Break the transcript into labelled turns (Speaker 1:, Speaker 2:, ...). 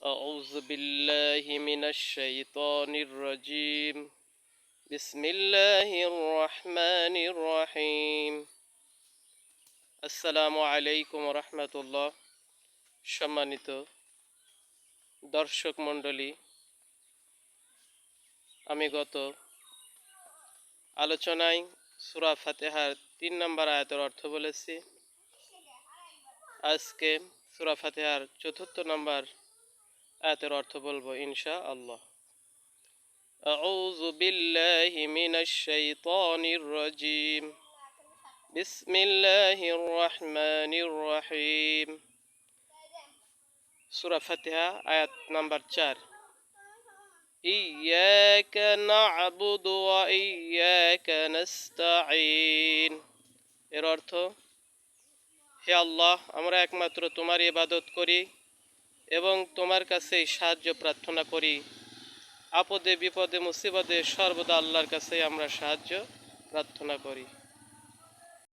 Speaker 1: أعوذ بالله من الشيطان الرجيم بسم الله الرحمن الرحيم আসসালামু আলাইকুম রহমতুল্লাহ। সম্মানিত দর্শক মণ্ডলী, আমি গত আলোচনায় সূরা ফাতিহার ৩ নম্বর আয়াতের অর্থ বলেছি। আজকে সূরা ফাতিহার ৪র্থ নম্বর আয়াতের অর্থ বলবো ইনশাআল্লাহ। আউযু বিল্লাহি মিনাশ শাইতানির রাজীম। বিসমিল্লাহির রহমানির রহিম। সূরা ফাতিহা আয়াত নাম্বার ৪। ইয়াকা না'বুদু ওয়া ইয়াকা নাস্তাঈন। এর অর্থ, হে আল্লাহ, আমরা একমাত্র তোমার ইবাদত করি এবং তোমার কাছেই সাহায্য প্রার্থনা করি। আপদে বিপদে মুসিবতে সর্বদা আল্লাহর কাছেই আমরা সাহায্য প্রার্থনা করি।